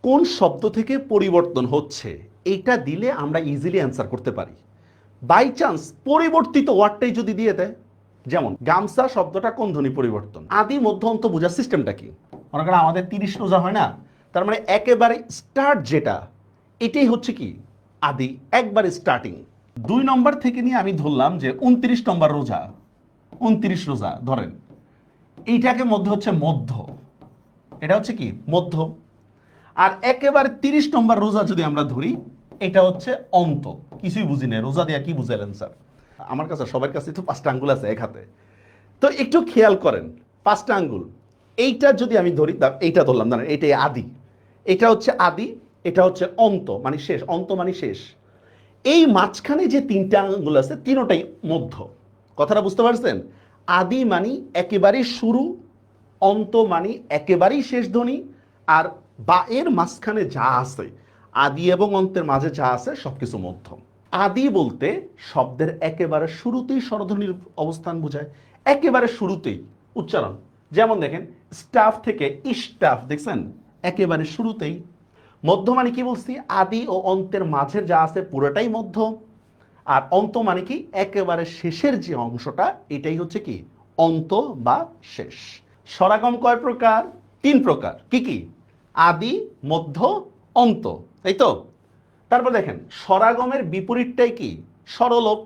কোন শব্দ থেকে পরিবর্তন হচ্ছে এইটা দিলে আমরা ইজিলি অ্যান্সার করতে পারি। বাই চান্স পরিবর্তিত ওয়ার্ডটাই যদি দিয়ে দেয়, যেমন গামছা শব্দটা কোন ধ্বনি পরিবর্তন, আদি মধ্য অন্ত বোঝার সিস্টেমটা কি? মনে করেন আমাদের 30 রোজা হয় না, তার মানে একেবারে স্টার্ট যেটা এটাই হচ্ছে কি আদি, একবারে স্টার্টিং। 2 নম্বর থেকে নিয়ে আমি ধরলাম যে 29 নম্বর রোজা, 29 রোজা ধরেন, এইটাকে মধ্যে হচ্ছে মধ্য, এটা হচ্ছে কি মধ্য। আর একেবারে 30 নম্বর রোজা যদি আমরা ধরি, এটা হচ্ছে অন্ত। কিছুই বুঝি না, রোজা দিয়া কি বুঝালেন স্যার? আমার কাছে সবার কাছে তো 5টা আঙ্গুল আছে এক হাতে, তো একটু খেয়াল করেন 5টা আঙ্গুল। এইটা যদি আমি ধরি, এইটা ধরলাম, জানেন এইটাই আদি, এটা হচ্ছে আদি, এটা হচ্ছে অন্ত মানে শেষ, অন্ত মানে শেষ। এই মাঝখানে যে 3টা আঙ্গুল আছে তিনোটাই মধ্য। কথাটা বুঝতে পারছেন? আদি মানি একেবারেই শুরু, অন্ত মানি একেবারেই শেষ ধ্বনি, আর বা এর মাঝখানে যা আছে, আদি এবং অন্তের মাঝে যা আছে সবকিছু মধ্য। আদি বলতে শব্দের একেবারে শুরুতেই স্বরধ্বনির অবস্থান বোঝায়, একেবারে শুরুতেই উচ্চারণ। যেমন দেখেন স্টাফ থেকে ইস্টাফ, দেখছেন একেবারে শুরুতেই। মধ্য মানে কি বলছি? আদি ও অন্তের মাঝের যা আছে পুরোটাই মধ্য। আর অন্ত মানে কি? একেবারে শেষের যে অংশটা, এটাই হচ্ছে কি অন্ত বা শেষ। স্বরাগম কয় প্রকার? 3 প্রকার। কি কি? আদি, মধ্য, অন্ত, তাই তো? তারপর দেখেন স্বরাগমের বিপরীতটাই কি? স্বরলোপ।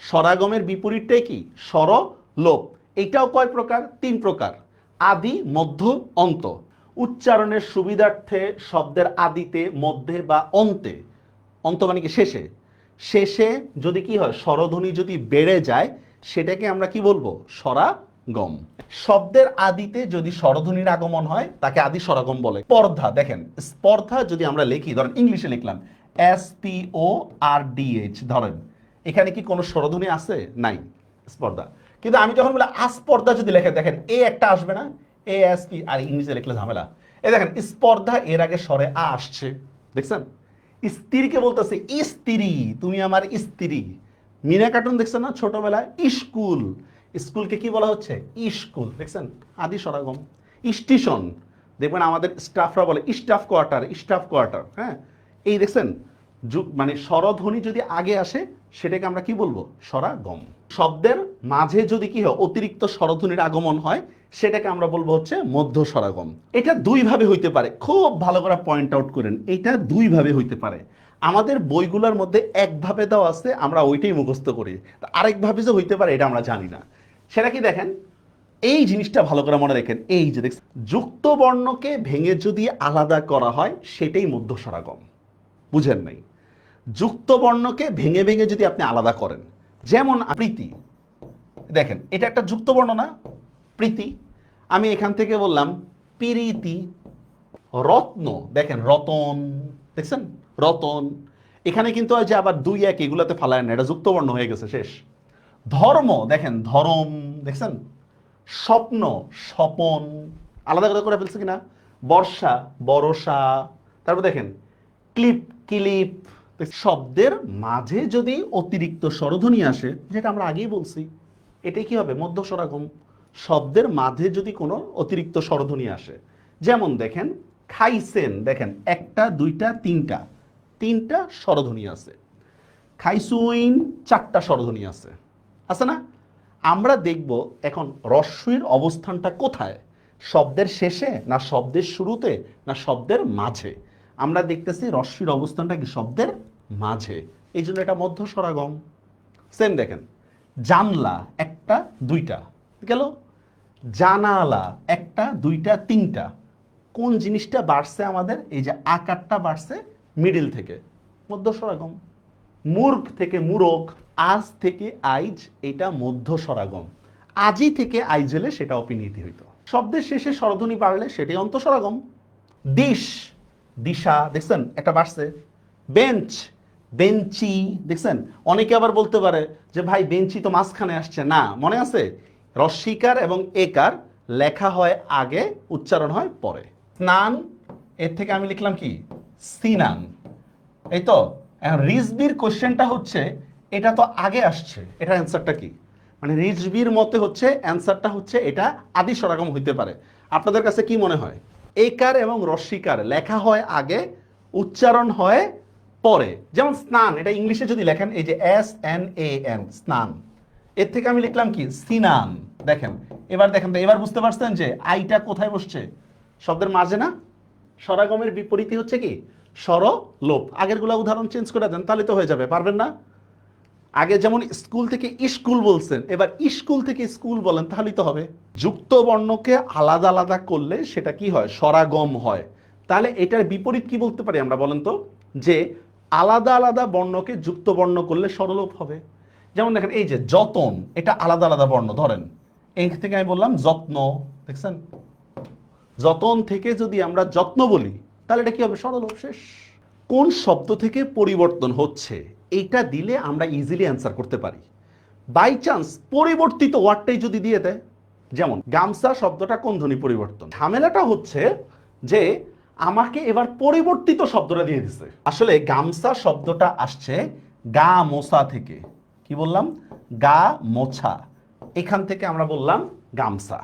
স্বরাগমের বিপরীতটাই কি? স্বরলোপ। এটাও কয় প্রকার? 3 প্রকার। আদি, মধ্য, অন্ত। উচ্চারণের সুবিধার্থে শব্দের আদিতে, মধ্যে বা অন্তে, অন্ত মানে কি শেষে, শেষে যদি কি হয় স্বরধ্বনি যদি বেড়ে যায়, সেটাকে আমরা কি বলবো? স্বরাগম। শব্দের আদিতে যদি স্বরধ্বনির আগমন হয় তাকে আদি স্বরাগম বলে। স্পর্ধা, দেখেন স্পর্ধা যদি আমরা লিখি, ধরেন ইংলিশে লিখলাম SPORDH, ধরেন এখানে কি কোনো স্বরধ্বনি আছে? নাই, স্পর্ধা। কিন্তু আমি যখন বলি আস্পর্ধা যদি লেখে, দেখেন এ একটা আসবে না, ASP, আর ইংলিশে লিখলে ঝামেলা। এই দেখেন স্পর্ধা, এর আগে স্বরে আ আসছে, দেখছেন? স্ত্রীকে বলতেছে স্ত্রী, তুমি আমার স্ত্রী। মিনা কার্টুন দেখছেন না ছোটবেলায়? স্কুল, স্কুলকে কি বলা হচ্ছে? স্কুল, দেখছেন আদি স্বরাগম। স্টেশন, দেখবেন আমাদের স্টাফরা বলে স্টাফ কোয়ার্টার, স্টাফ কোয়ার্টার। হ্যাঁ, এই দেখছেন মানে স্বরধ্বনি যদি আগে আসে সেটাকে আমরা কি বলবো? স্বরাগম। শব্দের মাঝে যদি কি হয় অতিরিক্ত স্বরধ্বনির আগমন হয়, সেটাকে আমরা বলবো হচ্ছে মধ্য স্বরাগম। এটা 2 ভাবে হইতে পারে, খুব ভালো করে পয়েন্ট আউট করেন, এটা 2 ভাবে হইতে পারে। আমাদের বইগুলোর মধ্যে একভাবে দেওয়া আছে, আমরা ওইটাই মুখস্থ করি, আরেকভাবে যে হইতে পারে এটা আমরা জানি না। সেটা কি দেখেন, এই জিনিসটা ভালো করে মনে রাখেন, এই যে দেখছেন যুক্ত বর্ণকে ভেঙে যদি আলাদা করা হয় সেটাই মধ্য স্বরাগম। বুঝেন নাই? যুক্ত বর্ণকে ভেঙে ভেঙে যদি আপনি আলাদা করেন, যেমন প্রীতি, দেখেন এটা একটা যুক্ত বর্ণ না? প্রীতি। আমি এখান থেকে বললাম প্রীতি। রত্ন, দেখেন রতন, দেখছেন রতন। এখানে কিন্তু যে আবার 2 1 এগুলাতে ফালায় না, এটা যুক্ত বর্ণ হয়ে গেছে, শেষ। ধর্ম, দেখেন ধরম, দেখছেন? স্বপ্ন, স্বপন, আলাদা আলাদা করে ফেলছে কিনা? বর্ষা, বরষা। তারপর দেখেন ক্লিপ, ক্লিপ। শব্দের মাঝে যদি অতিরিক্ত স্বরধ্বনি আসে, যেটা আমরা আগেই বলছি, এটাই কি হবে? মধ্য স্বরাগম। শব্দের মাঝে যদি কোনো অতিরিক্ত স্বরধ্বনি আসে, যেমন দেখেন খাইছেন, দেখেন 1টা 2টা 3টা, 3টা স্বরধ্বনি আছে। খাইসুইন 4টা স্বরধ্বনি আছে, আছে না? আমরা দেখব এখন রস্বইর অবস্থানটা কোথায়, শব্দের শেষে না শব্দের শুরুতে না শব্দের মাঝে? আমরা দেখতেছি রস্বইর অবস্থানটা কি শব্দের মাঝে, এই জন্য এটা মধ্য স্বরাগম। সেম দেখেন জানলা 1টা 2টা গেল, জানালা 1টা 2টা 3টা। কোন জিনিসটা বাড়ছে আমাদের? এই যে আকারটা বাড়ছে মিডিল থেকে, মধ্য স্বরাগম। মূর্খ থেকে মূরখ, আজ থেকে আইজ, এটা মধ্য স্বরাগম। আজি থেকে আইজ হলে সেটা অপিনীতি হইতো। শব্দের শেষে স্বরধ্বনি বাড়লে সেটাই অন্ত স্বরাগম। দিশ, দিশা, দেখছেন একটা বাড়ছে। বেঞ্চ, বেঞ্চি, দেখছেন? অনেকে আবার বলতে পারে যে ভাই বেঞ্চি তো মাঝখানে আসছে, না, মনে আছে রস্বীকার এবং একার লেখা হয় আগে, উচ্চারণ হয় পরে। স্নান, এর থেকে আমি লিখলাম কি সিনান, এই তো। এখন রিজবির কোশ্চেনটা হচ্ছে এটা তো আগে আসছে, এটা অ্যান্সারটা কি? মানে রিজবির মতে হচ্ছে অ্যান্সারটা হচ্ছে এটা আদি স্বরাগম হইতে পারে। আপনাদের কাছে কি মনে হয় একার এবং রস্বীকার লেখা হয় আগে, উচ্চারণ হয় পরে। যেমন স্নান, এটা ইংলিশে যদি লেখেন এই যে SNAN, স্নান, এর থেকে আমি লিখলাম কি সিনান। দেখেন এবার, দেখেন তো এবার বুঝতে পারছেন যে আইটা কোথায় বসছে? শব্দের মাঝে না? স্বরাগমের বিপরীতই হচ্ছে কি স্বরলোপ। আগেরগুলা উদাহরণ চেঞ্জ করে দেন তাহলে তো হয়ে যাবে। পারবেন না? আগে যেমন স্কুল থেকে স্কুল বলছেন, এবার স্কুল থেকে স্কুল বলেন তাহলেই তো হবে। যুক্ত বর্ণকে আলাদা আলাদা করলে সেটা কি হয়? স্বরাগম হয়। তাহলে এটার বিপরীত কি বলতে পারি আমরা বলেন তো? যে আলাদা আলাদা বর্ণকে যুক্ত বর্ণ করলে স্বরলোপ হবে। যেমন দেখেন এই যে যতন, এটা আলাদা আলাদা বর্ণ, ধরেন এই থেকে আমি বললাম যত্ন, দেখছেন? যতন থেকে যদি আমরা যত্ন বলি তাহলে এটা কি হবে? স্বরলোপ, শেষ। কোন শব্দ থেকে পরিবর্তন হচ্ছে এইটা দিলে আমরা ইজিলি অ্যান্সার করতে পারি। বাই চান্স পরিবর্তিত ওয়ার্ডটাই যদি দিয়ে দেয়, যেমন গামছা শব্দটা কোন ধ্বনি পরিবর্তন? ঝামেলাটা হচ্ছে যে আমাকে এবার পরিবর্তিত শব্দটা দিয়ে দিছে। আসলে গামছা শব্দটা আসছে গা মোছা থেকে। কি বললাম? গা মোছা, এখান থেকে আমরা বললাম গামছা।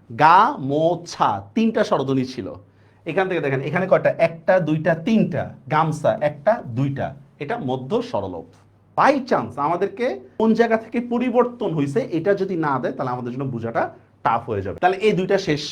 গা মোছা তিনটা স্বরধ্বনি ছিল। এখান থেকে দেখেন এখানে কয়টা? একটা, দুইটা, তিনটা। গামছা একটা, দুইটা, এটা মধ্য স্বরলোপ। বাই চান্স আমাদেরকে কোন জায়গা থেকে পরিবর্তন হয়েছে এটা যদি না দেয় তাহলে আমাদের জন্য বোঝাটা টাফ হয়ে যাবে। তাহলে এই দুইটা শেষ।